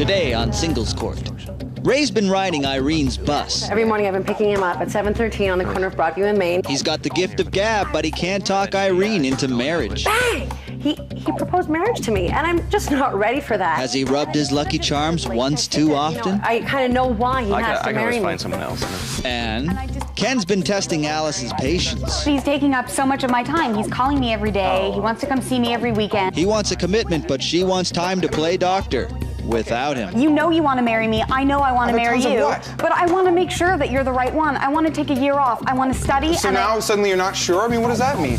Today on Singles Court, Ray's been riding Irene's bus. Every morning I've been picking him up at 7:13 on the corner of Broadview and Main. He's got the gift of gab, but he can't talk Irene into marriage. Bang! He proposed marriage to me, and I'm just not ready for that. Has he rubbed his lucky charms once too often? I kind of know why he has to marry me. I can always find someone else. And Ken's been testing Alice's patience. He's taking up so much of my time. He's calling me every day. He wants to come see me every weekend. He wants a commitment, but she wants time to play doctor without him. You know you want to marry me. I know I want to marry you. But I want to make sure that you're the right one. I want to take a year off. I want to study. So now suddenly you're not sure? I mean, what does that mean?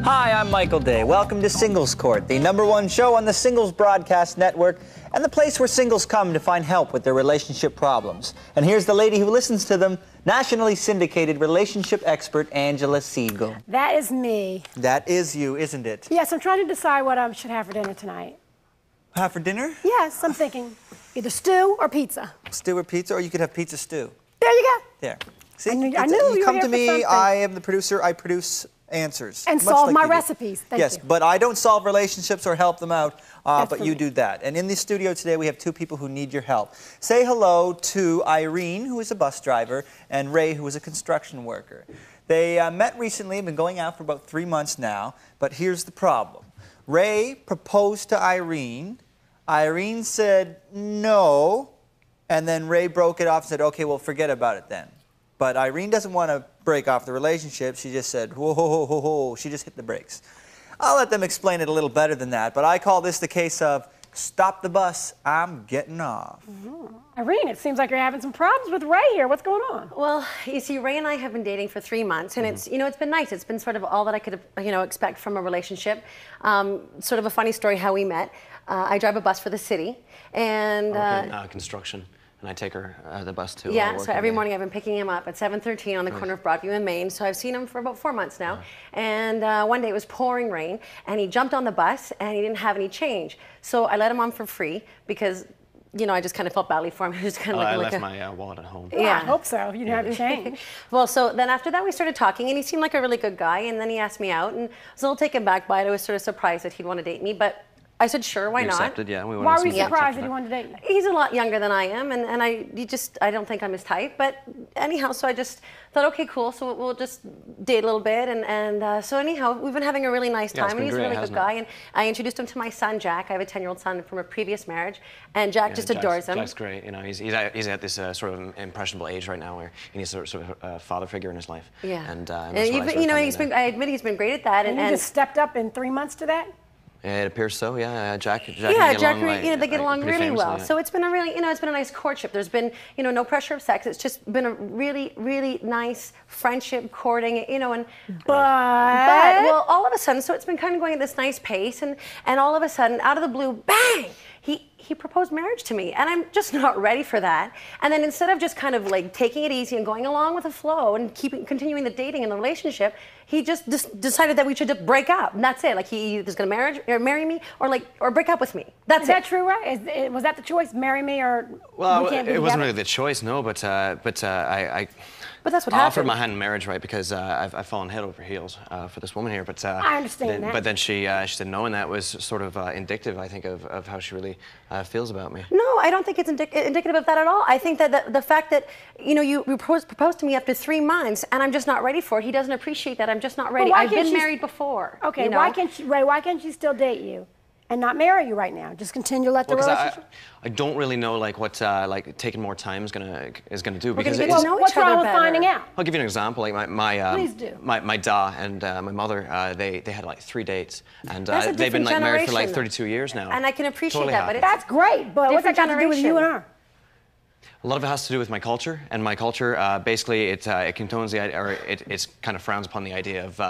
Hi, I'm Michael Day. Welcome to Singles Court, the #1 show on the Singles Broadcast Network and the place where singles come to find help with their relationship problems. And here's the lady who listens to them, nationally syndicated relationship expert Angela Siegel. That is me. That is you, isn't it? Yes, I'm trying to decide what I should have for dinner tonight. Have for dinner? Yes, I'm thinking either stew or pizza. Stew or pizza, or you could have pizza stew. There you go. There. See? I knew you you were come here to for me, something. I am the producer, I produce answers. And much solve like my you do. recipes. Thank yes, you. but I don't solve relationships or help them out, but for you me. do that. And in the studio today, we have two people who need your help. Say hello to Irene, who is a bus driver, and Ray, who is a construction worker. They met recently, been going out for about 3 months now, but here's the problem. Ray proposed to Irene. Irene said no, and then Ray broke it off and said, okay, well, forget about it then. But Irene doesn't want to break off the relationship. She just said, whoa, whoa, whoa, whoa, whoa. She just hit the brakes. I'll let them explain it a little better than that, but I call this the case of stop the bus, I'm getting off. Irene, it seems like you're having some problems with Ray here. What's going on? Well, you see, Ray and I have been dating for 3 months, and it's been nice. It's been sort of all that I could expect from a relationship. Sort of a funny story how we met. I drive a bus for the city, and Construction. And I take her the bus to yeah, so every morning I've been picking him up at 7:13 on the corner of Broadview and Main. So I've seen him for about 4 months now. And one day it was pouring rain, and he jumped on the bus, and he didn't have any change. So I let him on for free because, I just kind of felt badly for him. He was kind of I left my wallet at home. Well, I hope so. You didn't have to change. Well, so then after that we started talking, and he seemed like a really good guy. And then he asked me out, and I was a little taken back by it. I was sort of surprised that he'd want to date me, but I said, sure, why not? Accepted, yeah. Why were you surprised that he wanted to date you? He's a lot younger than I am, and I don't think I'm his type. But anyhow, so I just thought, okay, cool, so we'll just date a little bit. And so anyhow, we've been having a really nice time, and he's a really good guy. And I introduced him to my son, Jack. I have a 10-year-old son from a previous marriage, and Jack just adores him. Jack's great. He's at this sort of impressionable age right now where he needs sort of a father figure in his life. Yeah. And I admit he's been great at that. And you just stepped up in 3 months to that? It appears so, yeah. Jack they get along really well. So it's been a really, it's been a nice courtship. There's been, no pressure of sex. It's just been a really, really nice friendship, courting, But well, all of a sudden, so it's been kind of going at this nice pace, and all of a sudden, out of the blue, bang! He proposed marriage to me, and I'm just not ready for that. And then instead of just kind of like taking it easy and going along with the flow and continuing the dating and the relationship, he just decided that we should just break up. And that's it. Like he was going to marry me or break up with me. That's Is that true, right? Was that the choice? Marry me or well, we can't be it wasn't together? really the choice, no. But I. But that's what offered happened. my hand in marriage, right? Because I've fallen head over heels for this woman here. But I understand that. But then she said no, and that was sort of indicative, I think, of how she really feels about me. No, I don't think it's indicative of that at all. I think that the fact that you proposed to me after 3 months, and I'm just not ready for it. He doesn't appreciate that. I'm just not ready. I've been married before. Okay, why can't she still date you? And not marry you right now. Just continue to let the relationship. I don't really know what taking more time is gonna do. Because what's wrong with finding out? I'll give you an example. Like Please do. my da and my mother, they had like 3 dates, and That's a they've been like married for like generation, 32 years now. And I can appreciate Totally that, but That's great. But what's that got to do with you and her? A lot of it has to do with my culture, and my culture basically it condones the idea, or it kind of frowns upon the idea of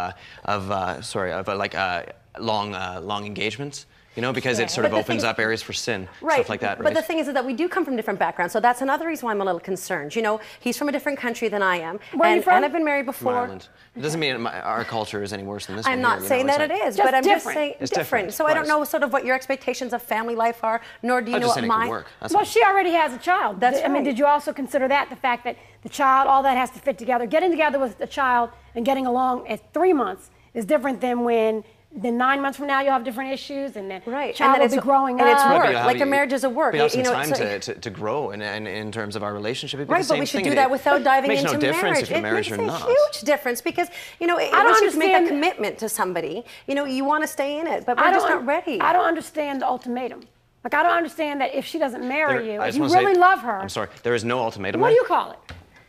long engagements. You know, because it sort of opens up areas for sin, stuff like that, right? But the thing is that we do come from different backgrounds, so that's another reason why I'm a little concerned. You know, he's from a different country than I am. Where are you from? And I've been married before. From Ireland. It doesn't mean our culture is any worse than this one. I'm not saying that it is, but I'm just saying it's different. So I don't know sort of what your expectations of family life are, nor do you know what mine. Well, she already has a child. I mean, did you also consider that, the fact that the child, all that has to fit together? Getting together with the child and getting along at 3 months is different than when then 9 months from now you'll have different issues, and then child will be growing up. And it's work. Like a marriage is a work. We have some time to grow in terms of our relationship. Right, but we should do that without diving into marriage. It makes no difference if you're married or not. It makes a huge difference because, you know, once you make a commitment to somebody, you know, you want to stay in it, but we're just not ready. I don't understand the ultimatum. Like, I don't understand that if she doesn't marry you, if you really love her. I'm sorry, there is no ultimatum. What do you call it?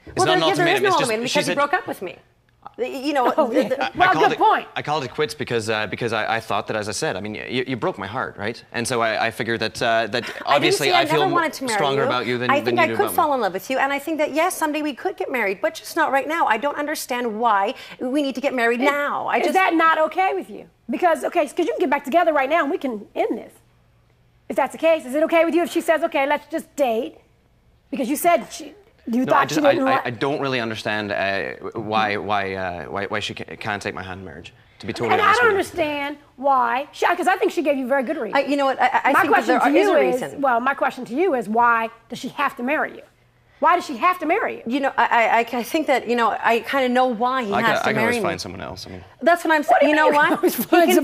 It's not an ultimatum. There is no ultimatum because he broke up with me. You know, good point. I called it quits because I thought that, as I said, I mean, you broke my heart, right? And so I figured that obviously I feel stronger about you than you do about me. I think I could fall in love with you, and I think that yes, someday we could get married, but just not right now. I don't understand why we need to get married now. Is that not okay with you? Because you can get back together right now and we can end this. If that's the case, is it okay with you if she says, okay, let's just date? Because you said I don't really understand why she can't take my hand in marriage. To be totally honest with you. And I don't understand why, because I think she gave you very good reasons. You know what? I think that there is a reason. Well, my question to you is, why does she have to marry you? Why does she have to marry you? You know, I think that, you know, I kind of know why he has to marry me. I can always find someone else. I mean, that's what I'm saying. You know what?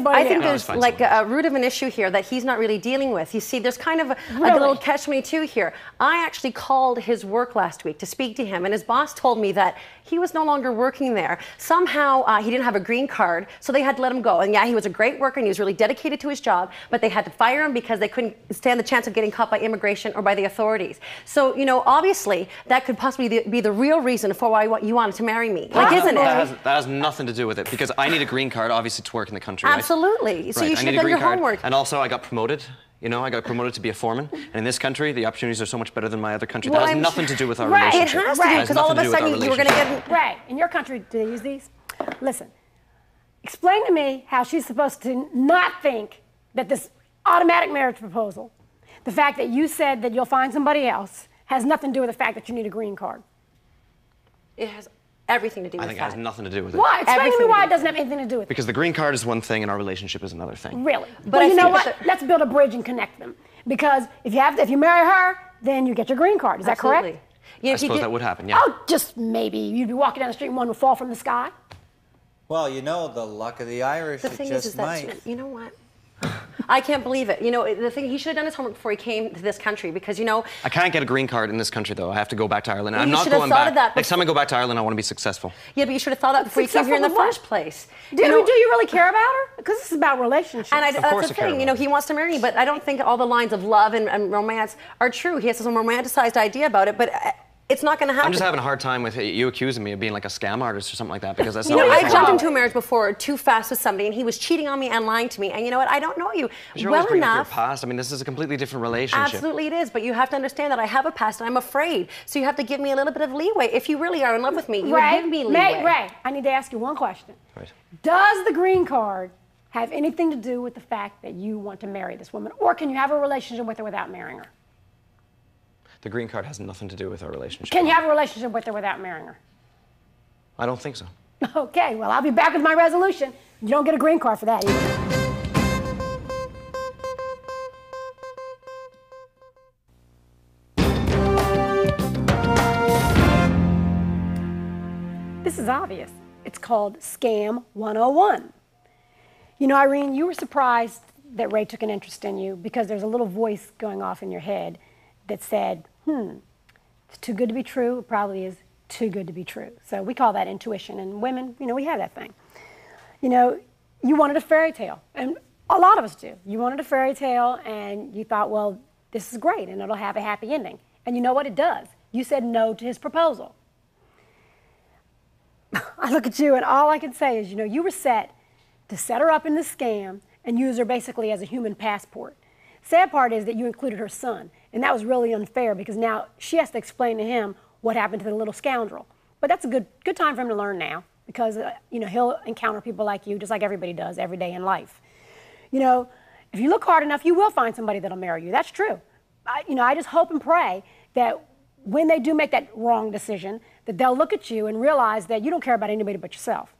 I think there's like a root of an issue here that he's not really dealing with. You see, there's kind of a little catch-22 here. I actually called his work last week to speak to him, and his boss told me that he was no longer working there. Somehow he didn't have a green card, so they had to let him go. And yeah, he was a great worker and he was really dedicated to his job, but they had to fire him because they couldn't stand the chance of getting caught by immigration or by the authorities. So, you know, obviously that could possibly be the real reason for why you wanted to marry me. Like, isn't it? That has nothing to do with it, because I need a green card, obviously, to work in the country. Absolutely. Right? So you should have done your homework. And also, I got promoted. You know, I got promoted to be a foreman. And in this country, the opportunities are so much better than my other country. That has nothing to do with our relationship. It has to do, because all of a sudden you were going to get... Right. In your country, do they use these? Listen, explain to me how she's supposed to not think that this automatic marriage proposal, the fact that you said that you'll find somebody else, has nothing to do with the fact that you need a green card. It has everything to do with that. I think it has nothing to do with it. Why? Explain to me why it doesn't have anything to do with it. Because the green card is one thing and our relationship is another thing. Really? But you know what? Let's build a bridge and connect them. Because if you marry her, then you get your green card. Is that correct? I suppose that would happen, yeah. Oh, just maybe. You'd be walking down the street and one would fall from the sky. Well, you know, the luck of the Irish, the thing is that, you know what? I can't believe it. You know, the thing, he should have done his homework before he came to this country, because, you know... I can't get a green card in this country, though. I have to go back to Ireland. Well, I'm not going back. Next time I go back to Ireland, I want to be successful. Yeah, but you should have thought that before you came here in the first place. Do you really care about her? Because this is about relationships. And that's the thing. You know, he wants to marry me, but I don't think all the lines of love and romance are true. He has some romanticized idea about it, but... It's not going to happen. I'm just having a hard time with you accusing me of being like a scam artist or something like that, because that's not. You know, I jumped into a marriage before too fast with somebody, and he was cheating on me and lying to me. And you know what? I don't know you well enough. Your past. I mean, this is a completely different relationship. Absolutely, it is. But you have to understand that I have a past, and I'm afraid. So you have to give me a little bit of leeway. If you really are in love with me, you would give me leeway. Ray, I need to ask you one question. Right. Does the green card have anything to do with the fact that you want to marry this woman, or can you have a relationship with her without marrying her? The green card has nothing to do with our relationship. Can you have a relationship with her without marrying her? I don't think so. Okay, well, I'll be back with my resolution. You don't get a green card for that either. This is obvious. It's called Scam 101. You know, Irene, you were surprised that Ray took an interest in you because there's a little voice going off in your head that said, it's too good to be true. It probably is too good to be true. So we call that intuition. And women, you know, we have that thing. You know, you wanted a fairy tale. And a lot of us do. You wanted a fairy tale and you thought, well, this is great and it'll have a happy ending. And you know what? It does. You said no to his proposal. I look at you and all I can say is, you know, you were set to set her up in this scam and use her basically as a human passport. Sad part is that you included her son, and that was really unfair because now she has to explain to him what happened to the little scoundrel. But that's a good time for him to learn now because, you know, he'll encounter people like you just like everybody does every day in life. You know, if you look hard enough, you will find somebody that'll marry you. That's true. I just hope and pray that when they do make that wrong decision, that they'll look at you and realize that you don't care about anybody but yourself.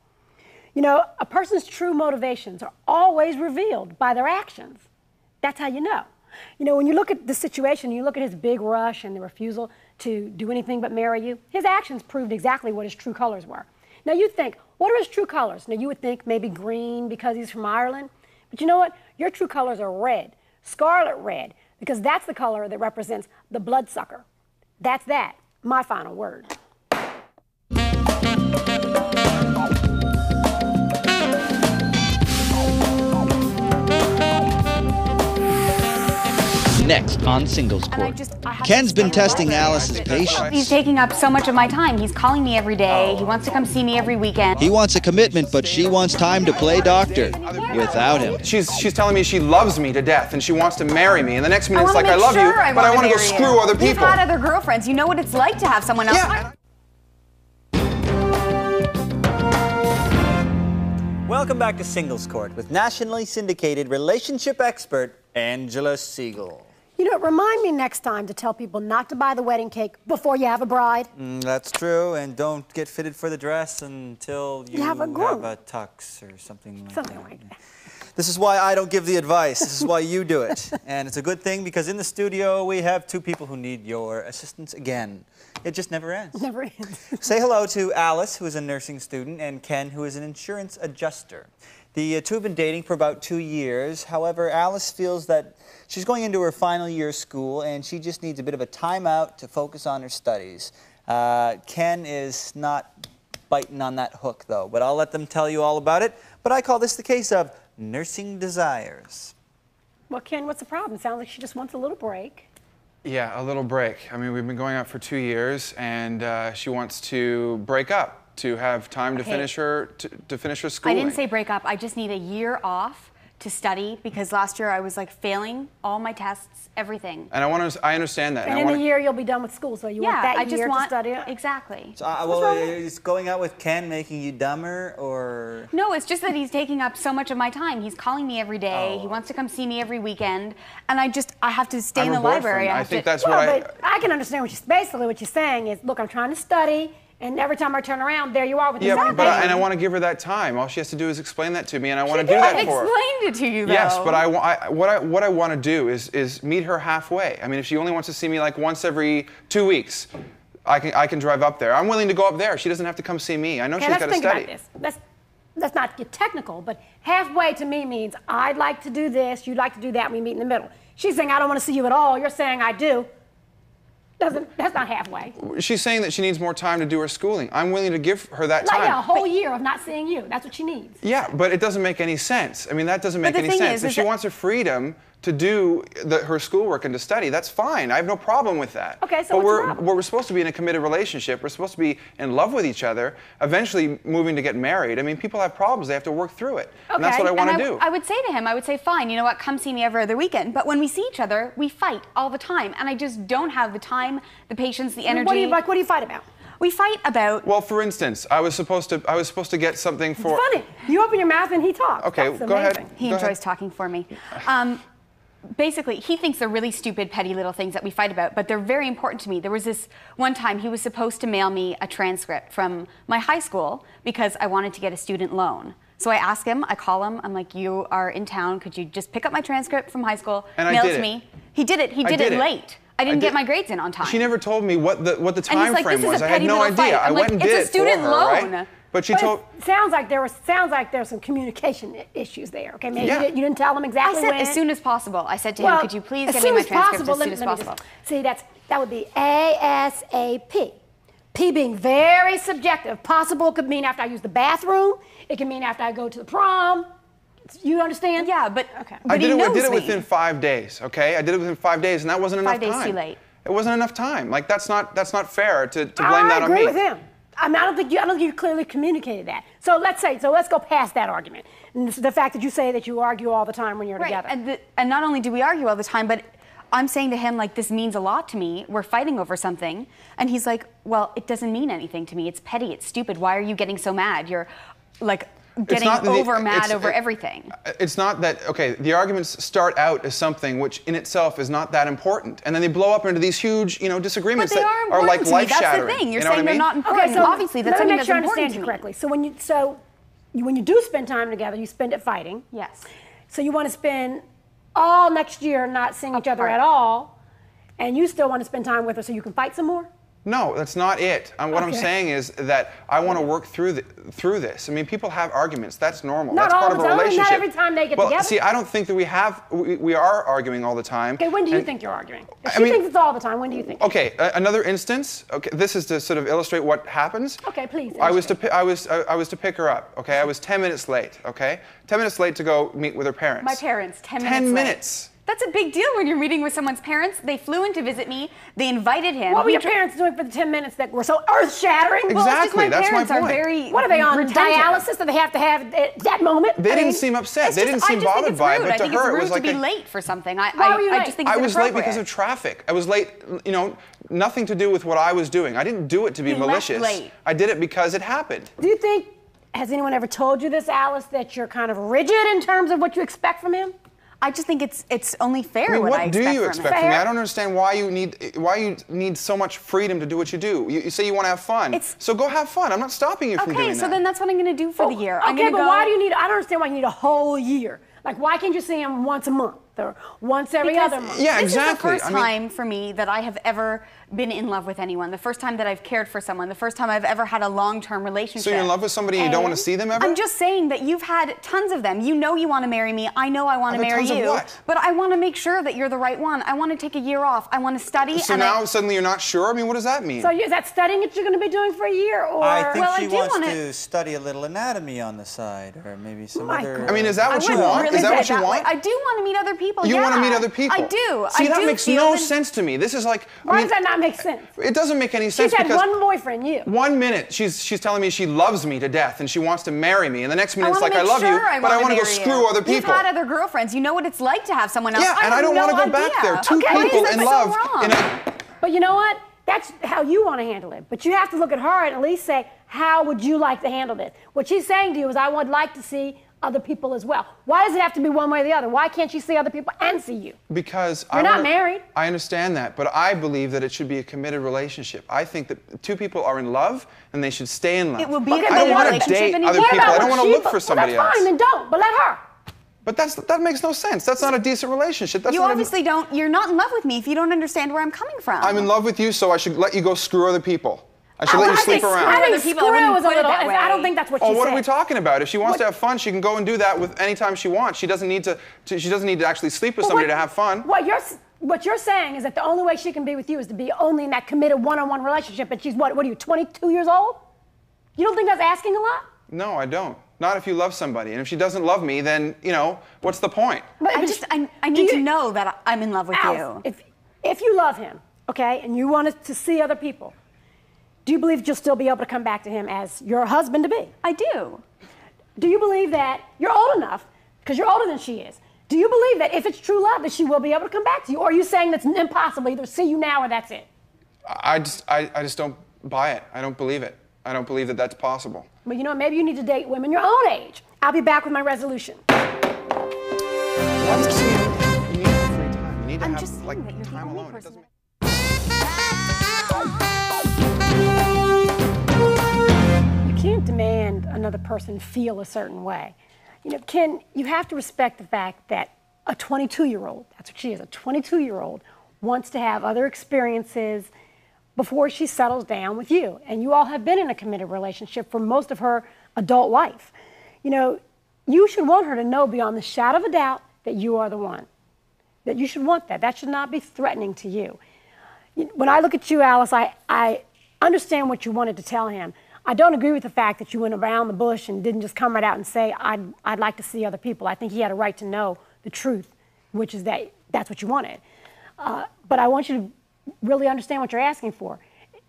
You know, a person's true motivations are always revealed by their actions. That's how you know. You know, when you look at the situation, you look at his big rush and the refusal to do anything but marry you, his actions proved exactly what his true colors were. Now you think, what are his true colors? Now you would think maybe green because he's from Ireland, but you know what? Your true colors are red, scarlet red, because that's the color that represents the bloodsucker. That's that, my final word. Next on Singles Court. Ken's been testing Alice's patience. He's taking up so much of my time. He's calling me every day. He wants to come see me every weekend. He wants a commitment, but she wants time to play doctor without him. She's telling me she loves me to death and she wants to marry me. And the next minute it's like, I love you, but I want to go screw other people. You've had other girlfriends. You know what it's like to have someone else. Yeah. Welcome back to Singles Court with nationally syndicated relationship expert Angela Siegel. You know, remind me next time to tell people not to buy the wedding cake before you have a bride. That's true, and don't get fitted for the dress until you have a tux or something like that. This is why I don't give the advice. This is why you do it. And it's a good thing because in the studio we have two people who need your assistance again. It just never ends. Never ends. Say hello to Alice, who is a nursing student, and Ken, who is an insurance adjuster. The two have been dating for about 2 years. However, Alice feels that she's going into her final year of school and she just needs a bit of a timeout to focus on her studies. Ken is not biting on that hook, though, but I'll let them tell you all about it. But I call this the case of nursing desires. Well, Ken, what's the problem? Sounds like she just wants a little break. Yeah, a little break. I mean, we've been going out for 2 years and she wants to break up, to have time to finish her schooling. I didn't say break up. I just need a year off to study because last year I was like failing all my tests, everything. And I understand that. And in a year you'll be done with school, so you want that year to study it? Exactly. So, well, is going out with Ken making you dumber, or? No, it's just that he's taking up so much of my time. He's calling me every day. He wants to come see me every weekend, and I have to stay in the library. I think that's but I can understand what you're saying is, look, I'm trying to study. And every time I turn around, there you are with the and I want to give her that time. All she has to do is explain that to me, and I want to do that for her. I explained it to you, though. Yes, but what I want to do is meet her halfway. I mean, if she only wants to see me like once every 2 weeks, I can drive up there. I'm willing to go up there. She doesn't have to come see me. I know she's got to study. Let's think about this. Let's not get technical, but halfway to me means I'd like to do this, you'd like to do that, and we meet in the middle. She's saying I don't want to see you at all. You're saying I do. That's not halfway. She's saying that she needs more time to do her schooling. I'm willing to give her that time. Like a whole year of not seeing you. That's what she needs. Yeah, but it doesn't make any sense. I mean, that doesn't make any sense. If she wants her freedom to do her schoolwork and to study, that's fine. I have no problem with that. Okay, so but we're supposed to be in a committed relationship. We're supposed to be in love with each other, eventually moving to get married. I mean, people have problems. They have to work through it. Okay. And that's what I want to do. I would say to him, I would say, fine, you know what, come see me every other weekend. But when we see each other, we fight all the time. And I just don't have the time, the patience, the energy. What do you fight about? We fight about... Well, for instance, I was supposed to get something for... It's funny. You open your mouth and he talks. Okay, go ahead. He enjoys talking for me. Basically, he thinks they're really stupid, petty little things that we fight about, but they're very important to me. There was this one time he was supposed to mail me a transcript from my high school because I wanted to get a student loan. So I ask him, I call him, I'm like, you are in town, could you just pick up my transcript from high school, mail it to me? He did it. He did it late. I didn't get my grades in on time. She never told me what the time frame was. I had no idea. I went and did it for her, right? But she told. Sounds like there's some communication issues there. Okay, maybe you didn't tell him exactly when. I said as soon as possible. I said to him, could you please get me my transcript as soon as possible? See, that would be ASAP. P being very subjective. Possible could mean after I use the bathroom. It can mean after I go to the prom. You understand? Yeah, but okay. I did it within 5 days. Okay, I did it within 5 days, and that wasn't enough time. 5 days too late. It wasn't enough time. Like that's not fair to blame that on me. I agree with him. I mean, I don't think you clearly communicated that. So let's go past that argument. And the fact that you say that you argue all the time when you're together. And not only do we argue all the time, but I'm saying to him, like, this means a lot to me. We're fighting over something. And he's like, well, it doesn't mean anything to me. It's petty. It's stupid. Why are you getting so mad? You're like, getting mad over everything. It's not that, okay, the arguments start out as something which in itself is not that important, and then they blow up into these huge, disagreements that are like life-shattering. That's the thing. You're saying they're not important. Okay, so obviously that's something that's important. Let me make sure I understand you correctly. So when you do spend time together, you spend it fighting. Yes. So you want to spend all next year not seeing each other at all, and you still want to spend time with her so you can fight some more? No, that's not it. What I'm saying is that I want to work through this. I mean, people have arguments. That's normal. Not that's part of a relationship. Not every time they get together. See, I don't think that we are arguing all the time. Okay, when do you think you're arguing? If she thinks it's all the time, when do you think? Okay, another instance. Okay, this is to sort of illustrate what happens. Okay, please. I was to pick her up. Okay, I was 10 minutes late. Okay, 10 minutes late to go meet with her parents. My parents, 10 minutes. 10 minutes. That's a big deal when you're meeting with someone's parents. They flew in to visit me. They invited him. What were your parents doing for the 10 minutes that were so earth-shattering? Exactly, that's my point. What are they on, dialysis that they have to have at that moment? They didn't seem upset. They didn't seem bothered by it, but to her it was like to be late for something. Why were you late? I just think it's I was late because of traffic. I was late, nothing to do with what I was doing. I didn't do it to be malicious. Left late. I did it because it happened. Do you think, has anyone ever told you this, Alice, that you're kind of rigid in terms of what you expect from him? I just think it's only fair. I mean, what do you expect from me? I don't understand why you need so much freedom to do what you do. You say you want to have fun, so go have fun. I'm not stopping you from doing that. Okay, so then that's what I'm going to do for the year. Okay, but why do you need? I don't understand why you need a whole year. Like, why can't you see him once a month or once every other month? Yeah, this exactly. This is the first time for me that I have ever been in love with anyone. The first time that I've cared for someone. The first time I've ever had a long-term relationship. So you're in love with somebody and you don't want to see them ever? I'm just saying that you've had tons of them. You know you want to marry me. I know I want to marry you. Of what? But I want to make sure that you're the right one. I want to take a year off. I want to study. So now suddenly you're not sure? I mean, what does that mean? So is that studying that you're going to be doing for a year? Or? I think she wants to study a little anatomy on the side, or maybe some other... I mean, is that what you want? Is that what you want? I do want to meet other people. You want to meet other people? I do. See, that makes no sense to me. This is like... Why does that not make sense? It doesn't make any sense. She's had one boyfriend, you. 1 minute, she's telling me she loves me to death and she wants to marry me, and the next minute it's like, I love you, but I want to go screw other people. You've had other girlfriends. You know what it's like to have someone else. Yeah, and I don't want to go back there. Two people in love. But you know what? That's how you want to handle it. But you have to look at her and at least say, how would you like to handle this? What she's saying to you is, I would like to see other people as well. Why does it have to be one way or the other? Why can't she see other people and see you? Because you're not married. I understand that, but I believe that it should be a committed relationship. I think that two people are in love and they should stay in love. It will be a I don't want to date other people. I don't want to look for somebody else. That's fine, then don't. But let her. But that makes no sense. That's not a decent relationship. That's you obviously don't. You're not in love with me if you don't understand where I'm coming from. I'm in love with you, so I should let you go screw other people. I should let you sleep around. I think screw was a little. I don't think that's what she said. Oh, what are we talking about? If she wants to have fun, she can go and do that with any time she wants. She doesn't need to. She doesn't need to actually sleep with somebody to have fun. What you're saying is that the only way she can be with you is to be only in that committed one-on-one relationship. And she's what are you, 22 years old? You don't think that's asking a lot? No, I don't. Not if you love somebody. And if she doesn't love me, then what's the point? I need to know that I'm in love with you. If you love him, okay, and you wanted to see other people. Do you believe you'll still be able to come back to him as your husband-to-be? I do. Do you believe that you're old enough, because you're older than she is, do you believe that if it's true love, that she will be able to come back to you? Or are you saying that's impossible, either see you now or that's it? I just don't buy it. I don't believe it. I don't believe that that's possible. But maybe you need to date women your own age. I'll be back with my resolution. You need free time. You need to have time alone. You can't demand another person feel a certain way. You have to respect the fact that a 22-year-old, that's what she is, a 22-year-old wants to have other experiences before she settles down with you. And you all have been in a committed relationship for most of her adult life. You should want her to know beyond the shadow of a doubt that you are the one. That you should want that. That should not be threatening to you. When I look at you, Alice, I understand what you wanted to tell him. I don't agree with the fact that you went around the bush and didn't just come right out and say, I'd like to see other people. I think he had a right to know the truth, which is that that's what you wanted. But I want you to really understand what you're asking for.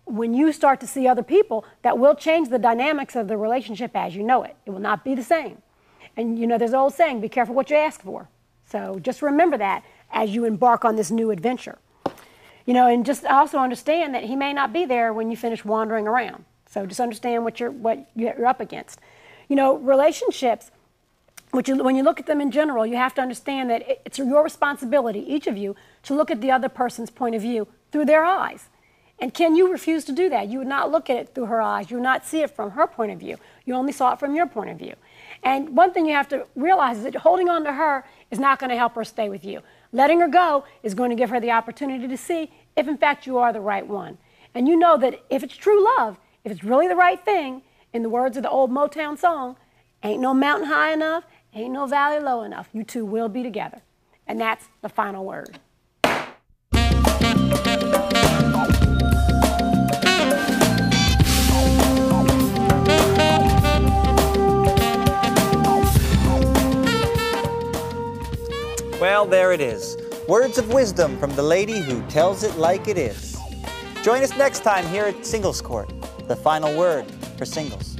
When you start to see other people, that will change the dynamics of the relationship as you know it. It will not be the same. And there's an old saying, be careful what you ask for. So just remember that as you embark on this new adventure. And just also understand that he may not be there when you finish wandering around. So just understand what you're up against. You know, relationships, when you look at them in general, you have to understand that it's your responsibility, each of you, to look at the other person's point of view through their eyes. And can you refuse to do that? You would not look at it through her eyes. You would not see it from her point of view. You only saw it from your point of view. And one thing you have to realize is that holding on to her is not going to help her stay with you. Letting her go is going to give her the opportunity to see if, in fact, you are the right one. And you know that if it's true love, if it's really the right thing, in the words of the old Motown song, ain't no mountain high enough, ain't no valley low enough. You two will be together. And that's the final word. Well, there it is. Words of wisdom from the lady who tells it like it is. Join us next time here at Singles Court, the final word for singles.